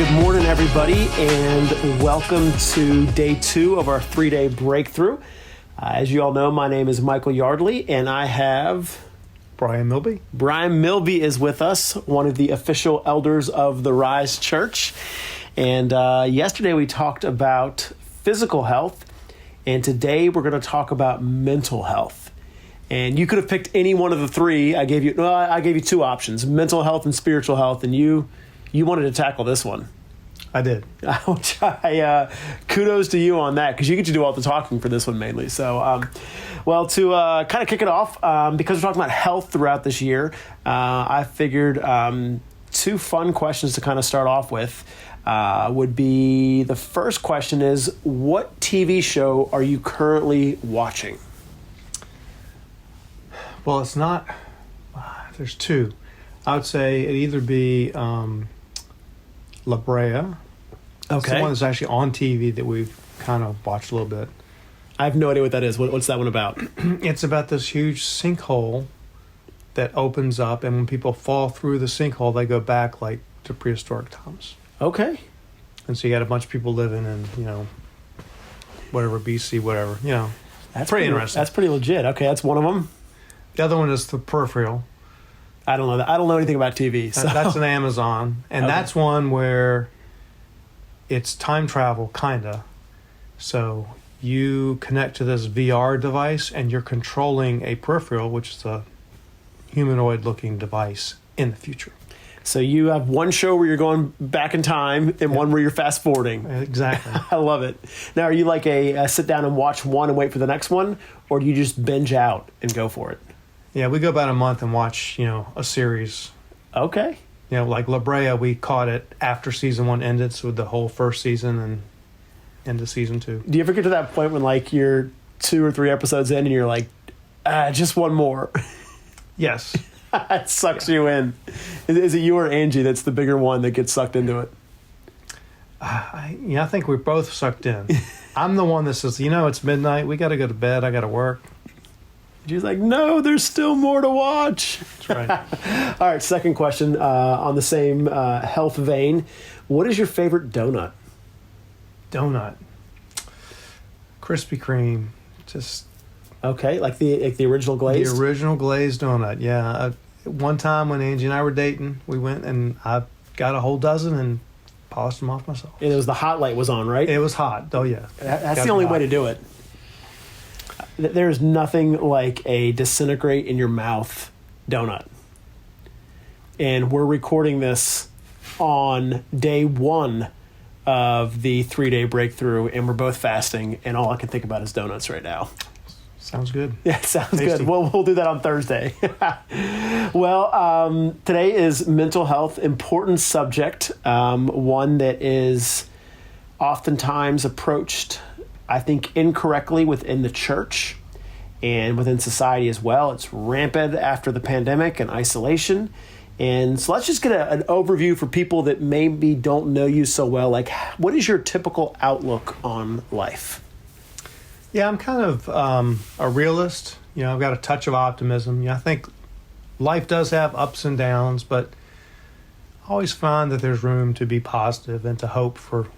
Good morning, everybody, and welcome to day 2 of our 3-day breakthrough. As you all know, my name is Michael Yardley, and I have Brian Milby. Brian Milby is with us, one of the official elders of the Rise Church. And yesterday we talked about physical health, and today we're going to talk about mental health. And you could have picked any one of the three. I gave you 2 options: mental health and spiritual health, and you wanted to tackle this one. I did. Which kudos to you on that, because you get to do all the talking for this one mainly. So, to kind of kick it off, because we're talking about health throughout this year, I figured 2 fun questions to kind of start off with would be, the first question is, what TV show are you currently watching? Well, it's not, there's 2. I would say it'd either be La Brea. Okay. It's the one that's actually on TV that we've kind of watched a little bit. I have no idea what that is. What's that one about? It's about this huge sinkhole that opens up, and when people fall through the sinkhole, they go back like to prehistoric times. Okay. And so you got a bunch of people living in, whatever, BC, whatever, That's pretty interesting. That's pretty legit. Okay, that's one of them. The other one is The Peripheral. I don't know that. I don't know anything about TV. So. That's an Amazon, and Okay. that's one where it's time travel, kinda. So you connect to this VR device, and you're controlling a peripheral, which is a humanoid-looking device in the future. So you have one show where you're going back in time, and one where you're fast forwarding. Exactly. I love it. Now, are you like a sit down and watch one and wait for the next one, or do you just binge out and go for it? Yeah, we go about a month and watch, a series. Okay. Like La Brea, we caught it after season 1 ended, so the whole first season and into season 2. Do you ever get to that point when like you're 2 or 3 episodes in and you're like, just one more? Yes. It sucks you in. Is it you or Angie that's the bigger one that gets sucked into it? I think we're both sucked in. I'm the one that says, it's midnight, we got to go to bed, I got to work. She's like, no, there's still more to watch. That's right. All right, second question on the same health vein. What is your favorite donut? Donut. Krispy Kreme. Just Okay, like the original glaze? the original glazed donut, yeah. One time when Angie and I were dating, we went and I got a whole dozen and polished them off myself. And it was the hot light was on, right? It was hot. Oh, yeah. That's Gotta the only be way hot. to do it. There's nothing like a disintegrate in your mouth donut. And we're recording this on day 1 of the 3-day breakthrough, and we're both fasting, and all I can think about is donuts right now. Sounds good. Yeah, sounds Tasty. good. We'll do that on Thursday. Well, today is mental health, important subject, one that is oftentimes approached, I think, incorrectly within the church and within society as well. It's rampant after the pandemic and isolation. And so let's just get an overview for people that maybe don't know you so well. Like, what is your typical outlook on life? Yeah, I'm kind of a realist. I've got a touch of optimism. I think life does have ups and downs, but I always find that there's room to be positive and to hope for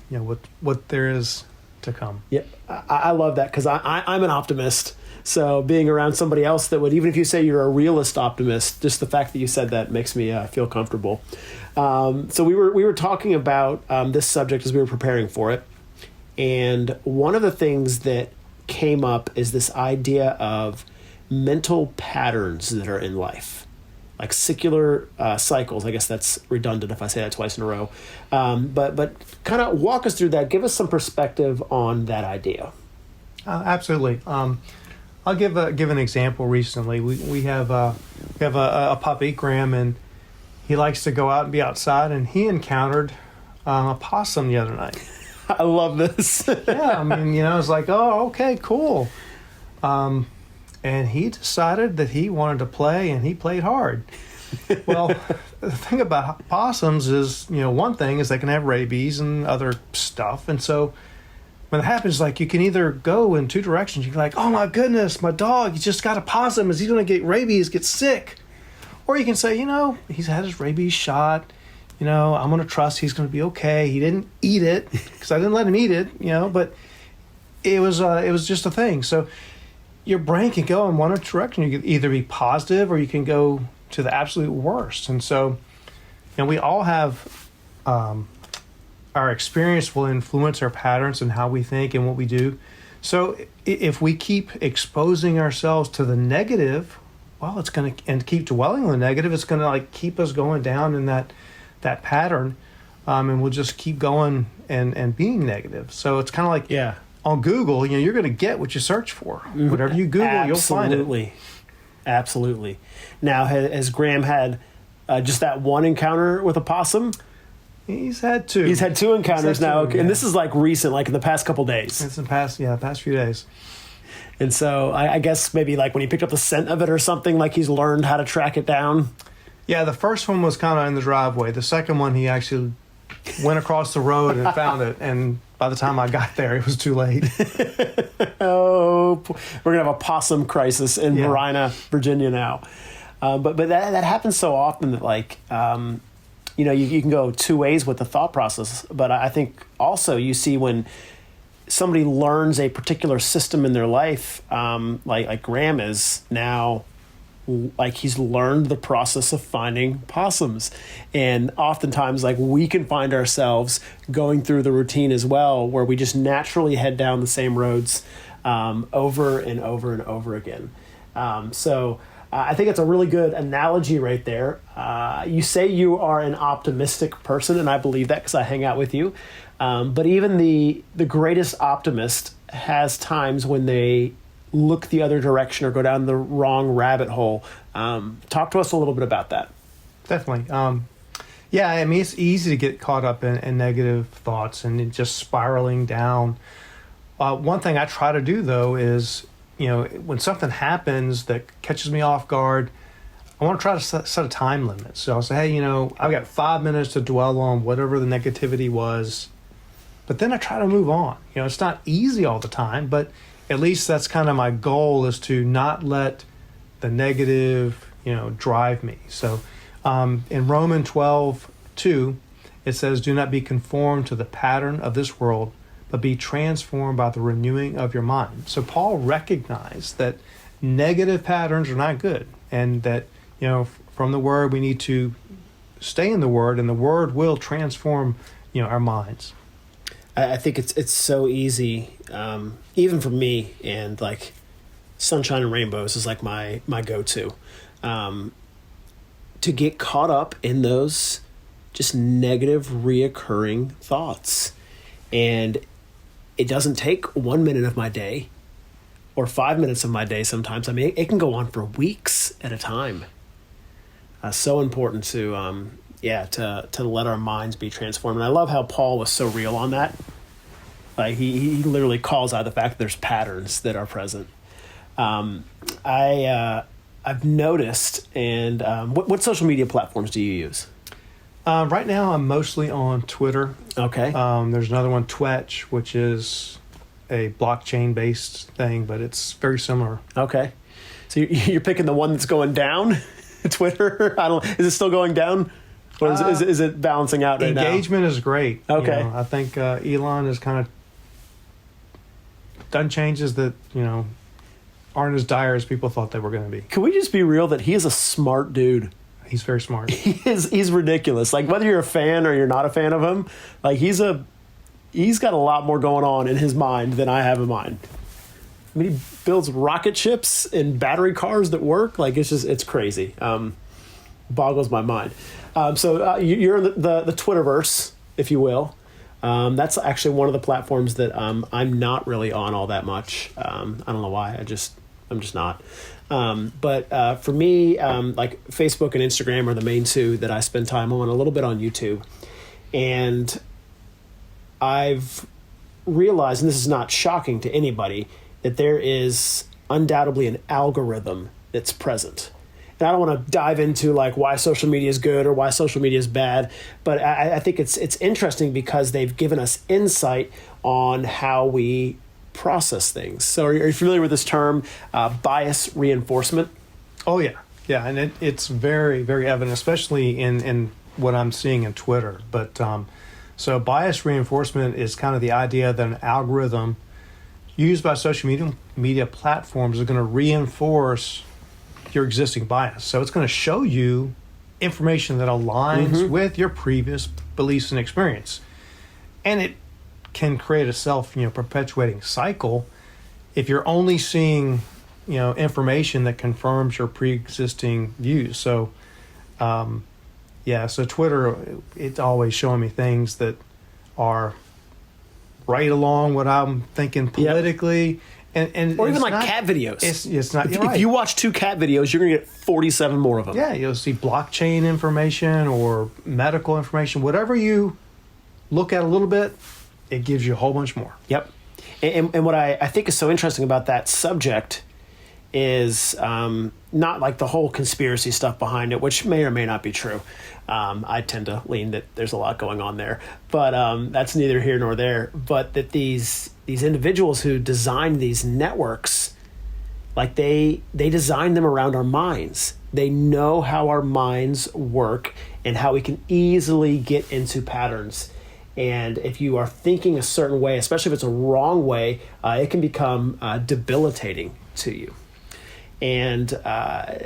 what there is to come. Yeah, I love that, because I'm an optimist. So being around somebody else that would, even if you say you're a realist optimist, just the fact that you said that makes me feel comfortable. So we were talking about this subject as we were preparing for it, and one of the things that came up is this idea of mental patterns that are in life, like secular cycles. I guess that's redundant if I say that twice in a row. But kind of walk us through that. Give us some perspective on that idea. Absolutely. I'll give an example. Recently, we have a puppy, Graham, and he likes to go out and be outside. And he encountered a possum the other night. I love this. Yeah, I mean, it's like, oh, okay, cool. And he decided that he wanted to play, and he played hard. Well, the thing about possums is, one thing is they can have rabies and other stuff. And so when it happens, like, you can either go in 2 directions. You're like, oh my goodness, my dog, he just got a possum. Is he going to get rabies, get sick? Or you can say, he's had his rabies shot. I'm going to trust he's going to be okay. He didn't eat it because I didn't let him eat it, but it was just a thing. So your brain can go in one direction. You can either be positive or you can go to the absolute worst. And so, we all have our experience will influence our patterns and how we think and what we do. So if we keep exposing ourselves to the negative, well, it's going to, and keep dwelling on the negative, it's going to like keep us going down in that pattern, and we'll just keep going and being negative. So it's kind of like on Google, you're going to get what you search for. Whatever you Google, you'll find it. Absolutely. Now, has Graham had just that one encounter with a possum? He's had two. He's had two encounters now, and this is like recent, like in the past couple days. It's the past few days. And so I guess maybe like when he picked up the scent of it or something, like he's learned how to track it down. Yeah, the first one was kind of in the driveway. The second one, he actually went across the road and found it. And by the time I got there, it was too late. Oh, we're going to have a possum crisis in Marina, Virginia now. But that happens so often that like, you can go two ways with the thought process. But I think also you see when somebody learns a particular system in their life, like Graham is now, like he's learned the process of finding possums. And oftentimes like we can find ourselves going through the routine as well, where we just naturally head down the same roads over and over and over again. So I think it's a really good analogy right there. You say you are an optimistic person, and I believe that because I hang out with you. But even the greatest optimist has times when they look the other direction or go down the wrong rabbit hole. Talk to us a little bit about that. Definitely. It's easy to get caught up in negative thoughts and just spiraling down. One thing I try to do, though, is, when something happens that catches me off guard, I want to try to set a time limit. So I'll say, hey, I've got 5 minutes to dwell on whatever the negativity was. But then I try to move on. It's not easy all the time, but at least that's kind of my goal, is to not let the negative, drive me. So in Romans 12:2, it says, do not be conformed to the pattern of this world, but be transformed by the renewing of your mind. So Paul recognized that negative patterns are not good, and that, from the Word, we need to stay in the Word, and the Word will transform, our minds. I think it's so easy, even for me, and like sunshine and rainbows is like my go-to, to get caught up in those just negative reoccurring thoughts. And it doesn't take 1 minute of my day or 5 minutes of my day sometimes. I mean, it can go on for weeks at a time. So important to let our minds be transformed. And I love how Paul was so real on that. Like he literally calls out the fact that there's patterns that are present. I've noticed, and what social media platforms do you use? Right now, I'm mostly on Twitter. Okay. There's another one, Twitch, which is a blockchain-based thing, but it's very similar. Okay. So you're picking the one that's going down, Twitter? Is it still going down? Or is it balancing out right now? Engagement is great. Okay. I think Elon has kind of done changes that, aren't as dire as people thought they were going to be. Can we just be real that he is a smart dude? He's very smart. He's ridiculous. Like whether you're a fan or you're not a fan of him, like he's got a lot more going on in his mind than I have in mine. I mean, he builds rocket ships and battery cars that work. Like it's crazy. Boggles my mind. So you're in the Twitterverse, if you will. That's actually one of the platforms that I'm not really on all that much. I don't know why. I'm just not. But for me, like Facebook and Instagram are the main two that I spend time on, a little bit on YouTube. And I've realized, and this is not shocking to anybody, that there is undoubtedly an algorithm that's present. And I don't want to dive into like why social media is good or why social media is bad, but I think it's interesting because they've given us insight on how we process things. So are you familiar with this term, bias reinforcement? Oh, yeah. Yeah, and it's very, very evident, especially in what I'm seeing in Twitter. But so bias reinforcement is kind of the idea that an algorithm used by social media platforms is going to reinforce your existing bias. So it's going to show you information that aligns with your previous beliefs and experience. And it can create a self-perpetuating cycle if you're only seeing, information that confirms your pre-existing views. So, so Twitter, it's always showing me things that are right along what I'm thinking politically. And or even like cat videos. It's not. If you watch 2 cat videos, you're going to get 47 more of them. Yeah, you'll see blockchain information or medical information. Whatever you look at a little bit, it gives you a whole bunch more. Yep. And what I think is so interesting about that subject is not like the whole conspiracy stuff behind it, which may or may not be true. I tend to lean that there's a lot going on there, but that's neither here nor there. But that these individuals who designed these networks, like they designed them around our minds. They know how our minds work and how we can easily get into patterns. And if you are thinking a certain way, especially if it's a wrong way, it can become debilitating to you. And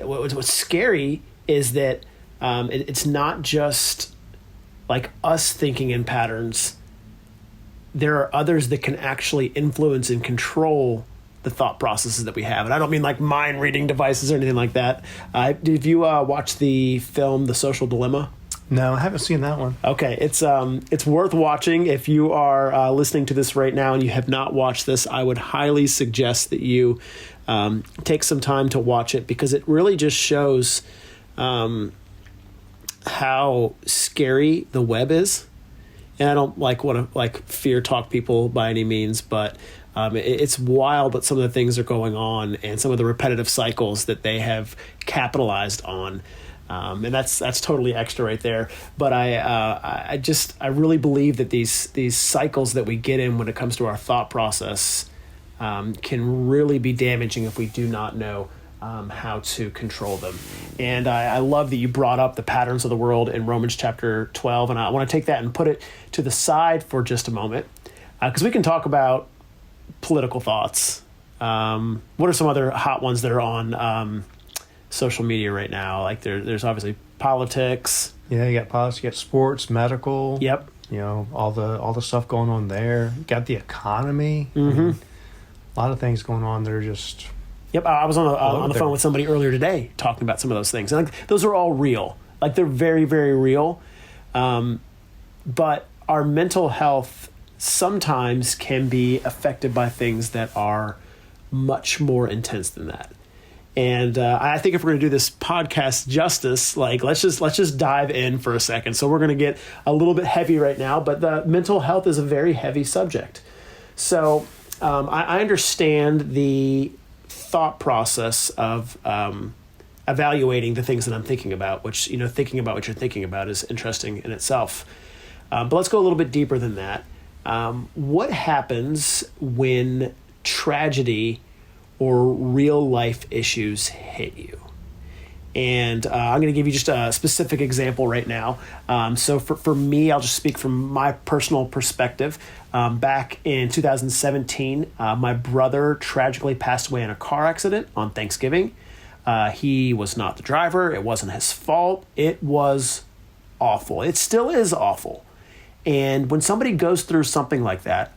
what's scary is that it's not just like us thinking in patterns. There are others that can actually influence and control the thought processes that we have. And I don't mean like mind reading devices or anything like that. Did you watch the film The Social Dilemma? No, I haven't seen that one. Okay, it's worth watching. If you are listening to this right now and you have not watched this, I would highly suggest that you take some time to watch it, because it really just shows how scary the web is. And I don't want to fear talk people by any means, but it's wild what some of the things are going on and some of the repetitive cycles that they have capitalized on. And that's totally extra right there. But I really believe that these cycles that we get in when it comes to our thought process can really be damaging if we do not know how to control them. And I love that you brought up the patterns of the world in Romans chapter 12. And I want to take that and put it to the side for just a moment, because we can talk about political thoughts. What are some other hot ones that are on social media right now? Like there's obviously politics. Yeah, you got politics, you got sports, medical. Yep. All the stuff going on there. You got the economy. Mm-hmm. A lot of things going on that are just. Yep, I was on the phone with somebody earlier today talking about some of those things. And those are all real. Like they're very, very real. But our mental health sometimes can be affected by things that are much more intense than that. And I think if we're going to do this podcast justice, let's just dive in for a second. So we're going to get a little bit heavy right now, but the mental health is a very heavy subject. So I understand the thought process of evaluating the things that I'm thinking about, which, thinking about what you're thinking about is interesting in itself. But let's go a little bit deeper than that. What happens when tragedy or real life issues hit you? And I'm going to give you just a specific example right now. So for me, I'll just speak from my personal perspective. Back in 2017, my brother tragically passed away in a car accident on Thanksgiving. He was not the driver. It wasn't his fault. It was awful. It still is awful. And when somebody goes through something like that,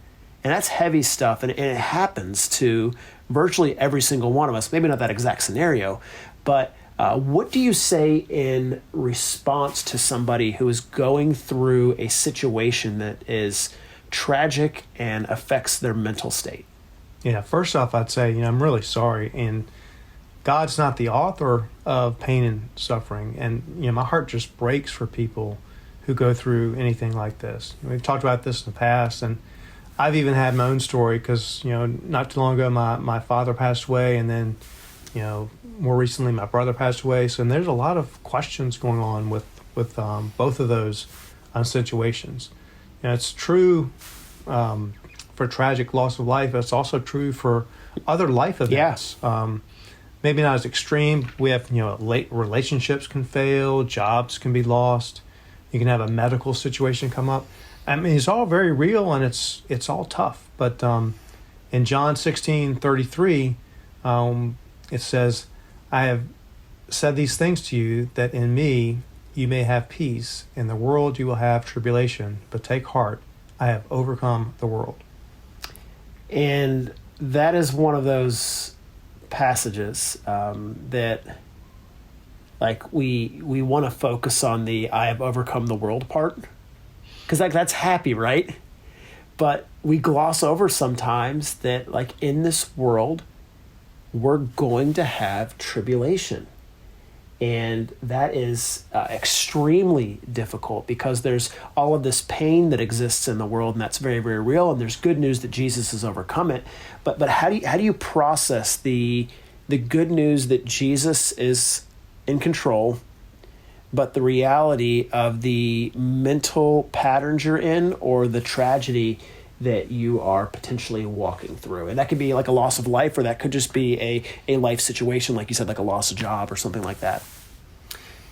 and that's heavy stuff, and it happens to virtually every single one of us, maybe not that exact scenario, but what do you say in response to somebody who is going through a situation that is tragic and affects their mental state? Yeah, first off, I'd say, I'm really sorry. And God's not the author of pain and suffering. And, my heart just breaks for people who go through anything like this. We've talked about this in the past, and I've even had my own story because, not too long ago, my father passed away, and then, more recently, my brother passed away. So there's a lot of questions going on with both of those situations. It's true for tragic loss of life. It's also true for other life events. Yeah. Maybe not as extreme. We have, late relationships can fail, jobs can be lost, You can have a medical situation come up. I mean, it's all very real, and it's all tough. But in John 16:33, it says, "I have said these things to you, that in me you may have peace. In the world you will have tribulation, but take heart, I have overcome the world." And that is one of those passages that, like, we want to focus on the "I have overcome the world" part, because that's happy, right? But we gloss over sometimes that, like, in this world, we're going to have tribulation. And that is extremely difficult, because there's all of this pain that exists in the world, and that's very, very real. And there's good news that Jesus has overcome it. But how do you process the good news that Jesus is in control, but the reality of the mental patterns you're in, or the tragedy that you are potentially walking through? And that could be like a loss of life, or that could just be a life situation, like you said, like a loss of job or something like that.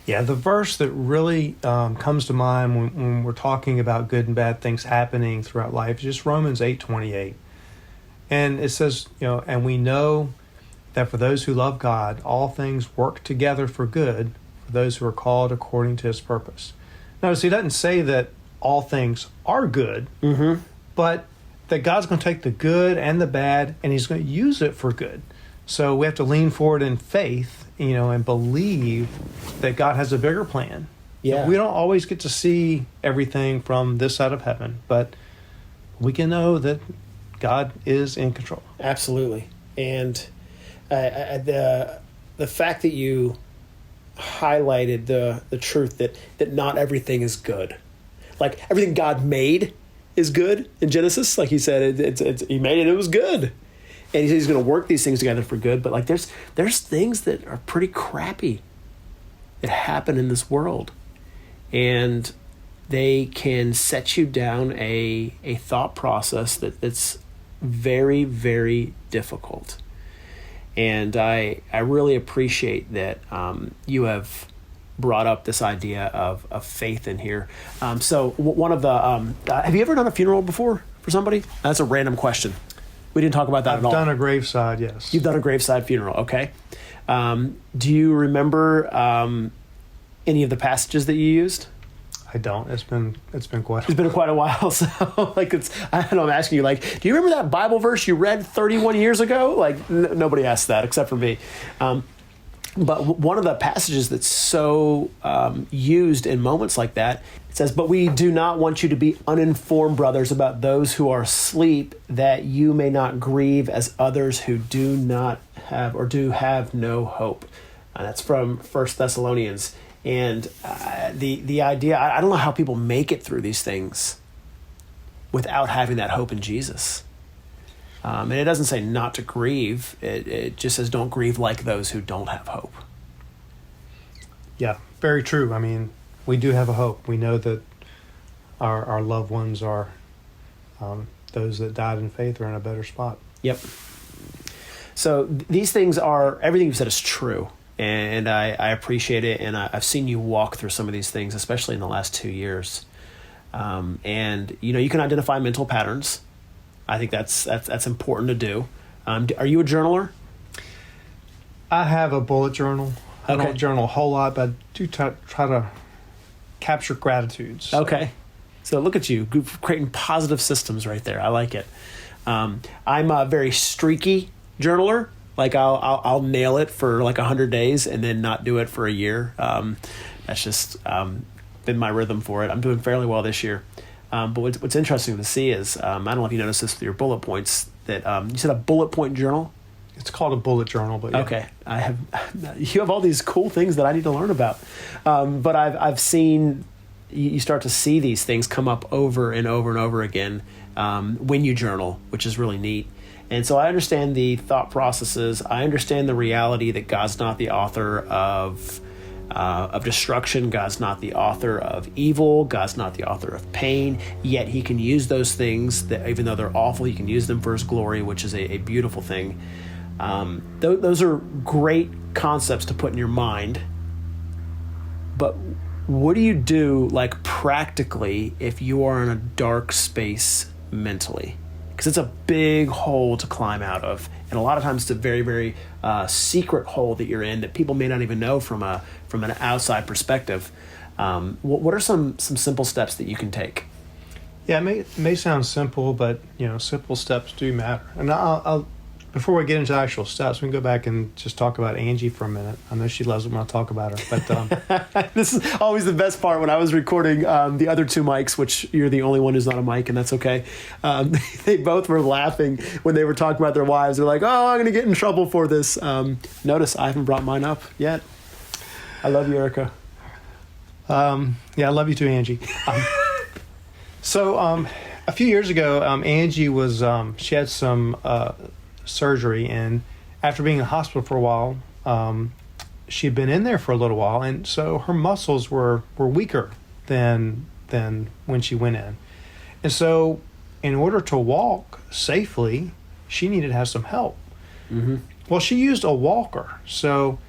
Yeah, the verse that really comes to mind when we're talking about good and bad things happening throughout life is just Romans 8:28. And it says, and we know that for those who love God, all things work together for good, for those who are called according to his purpose. Notice he doesn't say that all things are good, but that God's going to take the good and the bad, and he's going to use it for good. So we have to lean forward in faith, and believe that God has a bigger plan. Yeah. We don't always get to see everything from this side of heaven, but we can know that God is in control. Absolutely. And the fact that you highlighted the truth that not everything is good. Like, everything God made is good in Genesis. Like he said, he made it, it was good. And he's going to work these things together for good. But, like, there's things that are pretty crappy that happen in this world. And they can set you down a thought process that's very, very difficult. And I really appreciate that you have brought up this idea of faith in here. So one of the have you ever done a funeral before for somebody? That's a random question. We didn't talk about that at all. I've done a graveside, yes. You've done a graveside funeral, okay. Do you remember any of the passages that you used? I don't. It's been quite a while. So, like, I'm asking you, like, do you remember that Bible verse you read 31 years ago? Like, nobody asked that except for me. But one of the passages that's so used in moments like that, it says, "But we do not want you to be uninformed, brothers, about those who are asleep, that you may not grieve as others who do not have or do have no hope." And that's from 1 Thessalonians. And the idea, I don't know how people make it through these things without having that hope in Jesus. And it doesn't say not to grieve. It just says don't grieve like those who don't have hope. Yeah, very true. I mean, we do have a hope. We know that our loved ones are, those that died in faith are in a better spot. Yep. So these things are, everything you've said is true. And I appreciate it. And I've seen you walk through some of these things, especially in the last 2 years. And, you can identify mental patterns. I think that's important to do. Are you a journaler? I have a bullet journal. I Okay. don't journal a whole lot, but I do try to capture gratitudes. Okay. So look at you, creating positive systems right there. I like it. I'm a very streaky journaler. Like, I'll nail it for like 100 days and then not do it for a year. That's just been my rhythm for it. I'm doing fairly well this year. But what's interesting to see is, I don't know if you noticed this with your bullet points, that you said a bullet point journal. It's called a bullet journal, but yeah. Okay, you have all these cool things that I need to learn about. But I've seen you start to see these things come up over and over and over again when you journal, which is really neat. And so I understand the thought processes. I understand the reality that God's not the author of destruction. God's not the author of evil. God's not the author of pain. Yet he can use those things, that even though they're awful, he can use them for his glory, which is a beautiful thing. Those are great concepts to put in your mind. But what do you do, like, practically if you are in a dark space mentally? Because it's a big hole to climb out of, and a lot of times it's a very, very secret hole that you're in that people may not even know from an outside perspective. What are some simple steps that you can take? Yeah, it may sound simple, but simple steps do matter. And I'll before we get into actual steps, we can go back and just talk about Angie for a minute. I know she loves it when I talk about her, but this is always the best part when I was recording the other two mics, which you're the only one who's not a mic, and that's okay. They both were laughing when they were talking about their wives. They're like, "Oh, I'm going to get in trouble for this." Notice I haven't brought mine up yet. I love you, Erica. Yeah, I love you too, Angie. So a few years ago, Angie was she had some surgery, and after being in the hospital for a while, she had been in there for a little while, and so her muscles were weaker than when she went in. And so in order to walk safely, she needed to have some help. Mm-hmm. Well, she used a walker. So,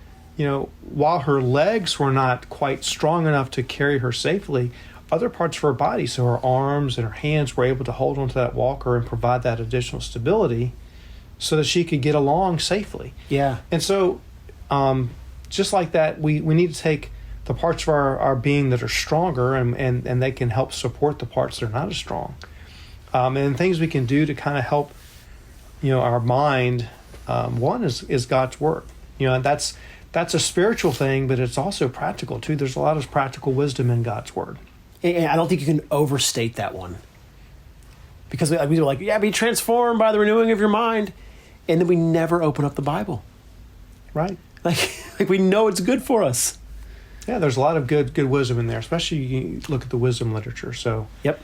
while her legs were not quite strong enough to carry her safely, other parts of her body, so her arms and her hands, were able to hold onto that walker and provide that additional stability so that she could get along safely. Yeah. And so, just like that, we need to take the parts of our being that are stronger, and they can help support the parts that are not as strong. And things we can do to kind of help, our mind. One is God's word. And that's a spiritual thing, but it's also practical too. There's a lot of practical wisdom in God's word. And I don't think you can overstate that one. Because we were like, yeah, be transformed by the renewing of your mind. And then we never open up the Bible. Right. Like we know it's good for us. Yeah, there's a lot of good wisdom in there, especially you look at the wisdom literature. So, yep.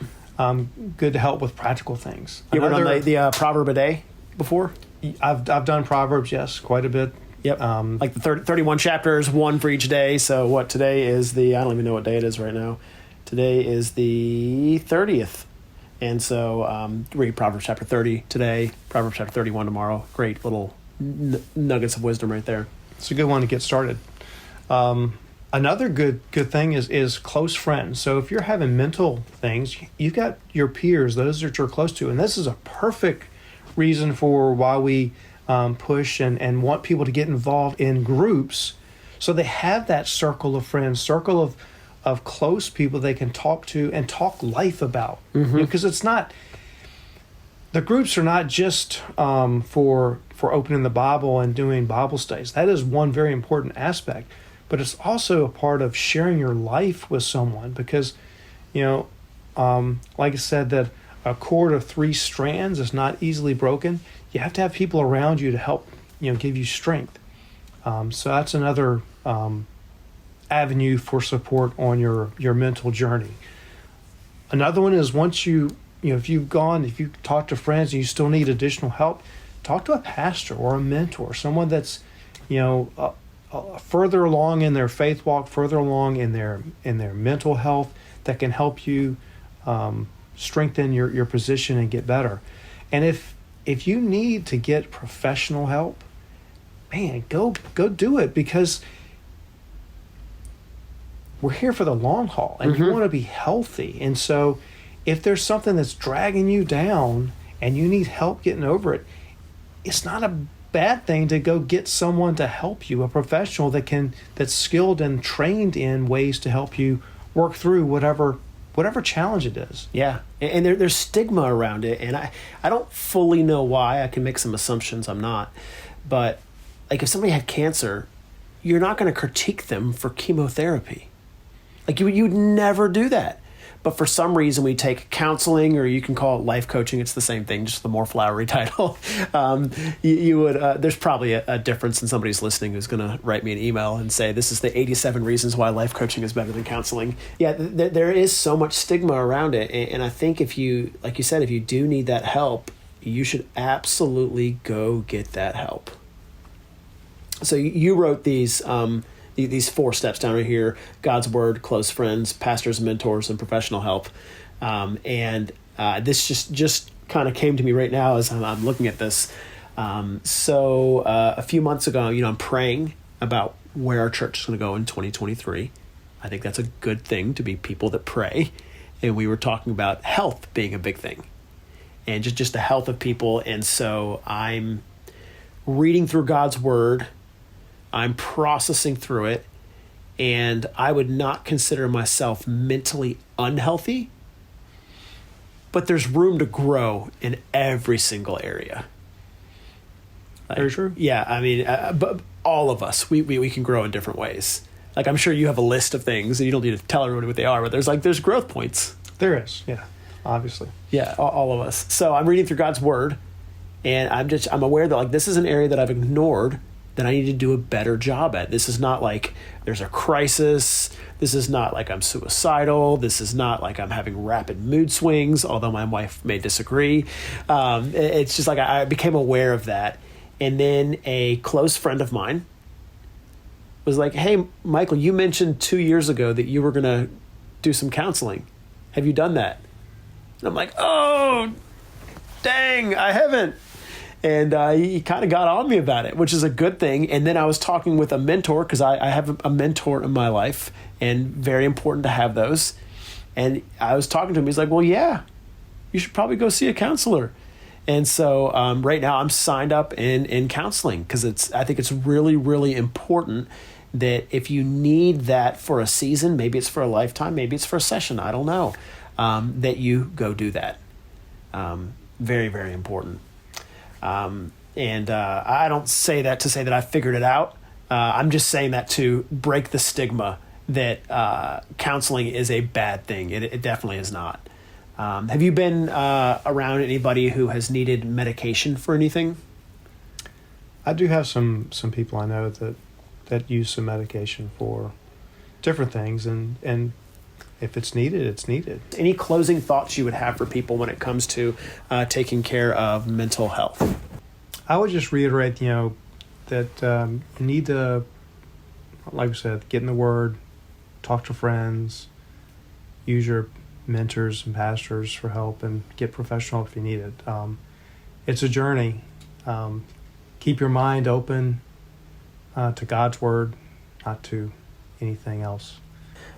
Good to help with practical things. You ever done the Proverb a day before? I've done Proverbs, yes, quite a bit. Yep. Like the 31 chapters, one for each day. So what today is I don't even know what day it is right now. Today is the 30th. And so read Proverbs chapter 30 today, Proverbs chapter 31 tomorrow. Great little nuggets of wisdom right there. It's a good one to get started. Another good thing is close friends. So if you're having mental things, you've got your peers, those that you're close to. And this is a perfect reason for why we push and want people to get involved in groups, so they have that circle of friends, circle of close people they can talk to and talk life about. Mm-hmm. Because it's not, the groups are not just for opening the Bible and doing Bible studies. That is one very important aspect, but it's also a part of sharing your life with someone, because like I said, that a cord of 3 strands is not easily broken. You have to have people around you to help, give you strength. So that's another avenue for support on your mental journey. Another one is once if you talk to friends and you still need additional help, talk to a pastor or a mentor, someone that's, further along in their faith walk, further along in their mental health, that can help you strengthen your position and get better. And if you need to get professional help, man, go do it, because we're here for the long haul, and you want to be healthy. And so if there's something that's dragging you down and you need help getting over it, it's not a bad thing to go get someone to help you, a professional that's skilled and trained in ways to help you work through whatever challenge it is. Yeah, and there's stigma around it, and I don't fully know why. I can make some assumptions, I'm not. But like if somebody had cancer, you're not going to critique them for chemotherapy. Like you'd never do that. But for some reason we take counseling, or you can call it life coaching. It's the same thing, just the more flowery title. You would. There's probably a difference in somebody's listening who's going to write me an email and say, this is the 87 reasons why life coaching is better than counseling. Yeah, there is so much stigma around it. And I think if you, like you said, if you do need that help, you should absolutely go get that help. So you wrote these 4 steps down right here: God's word, close friends, pastors, mentors, and professional help. And this just kind of came to me right now as I'm looking at this. So a few months ago, I'm praying about where our church is going to go in 2023. I think that's a good thing to be people that pray. And we were talking about health being a big thing and just the health of people. And so I'm reading through God's word. I'm processing through it. And I would not consider myself mentally unhealthy, but there's room to grow in every single area. Very true. Yeah, I mean, but all of us, we can grow in different ways. Like, I'm sure you have a list of things, and you don't need to tell everybody what they are, but there's growth points. There is, yeah, obviously. Yeah, all of us. So I'm reading through God's word, and I'm aware that, like, this is an area that I've ignored that I need to do a better job at. This is not like there's a crisis. This is not like I'm suicidal. This is not like I'm having rapid mood swings, although my wife may disagree. It's just like I became aware of that. And then a close friend of mine was like, hey, Michael, you mentioned 2 years ago that you were going to do some counseling. Have you done that? And I'm like, oh, dang, I haven't. And he kind of got on me about it, which is a good thing. And then I was talking with a mentor, because I have a mentor in my life, and very important to have those. And I was talking to him. He's like, well, yeah, you should probably go see a counselor. And so right now I'm signed up in counseling, because I think it's really, really important that if you need that for a season, maybe it's for a lifetime, maybe it's for a session, I don't know, that you go do that. Very, very important. And I don't say that to say that I figured it out. I'm just saying that to break the stigma that counseling is a bad thing. It definitely is not. Have you been around anybody who has needed medication for anything? I do have some people I know that use some medication for different things, and if it's needed, it's needed. Any closing thoughts you would have for people when it comes to taking care of mental health? I would just reiterate, that you need to, like I said, get in the Word, talk to friends, use your mentors and pastors for help, and get professional if you need it. It's a journey. Keep your mind open to God's Word, not to anything else.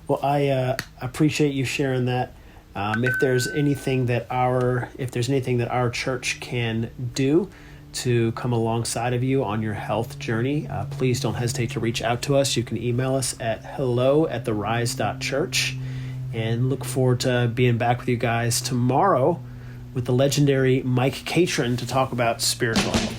Well, I appreciate you sharing that. If there's anything that our church can do to come alongside of you on your health journey, please don't hesitate to reach out to us. You can email us at hello@therise.church, and look forward to being back with you guys tomorrow with the legendary Mike Catron to talk about spiritual health.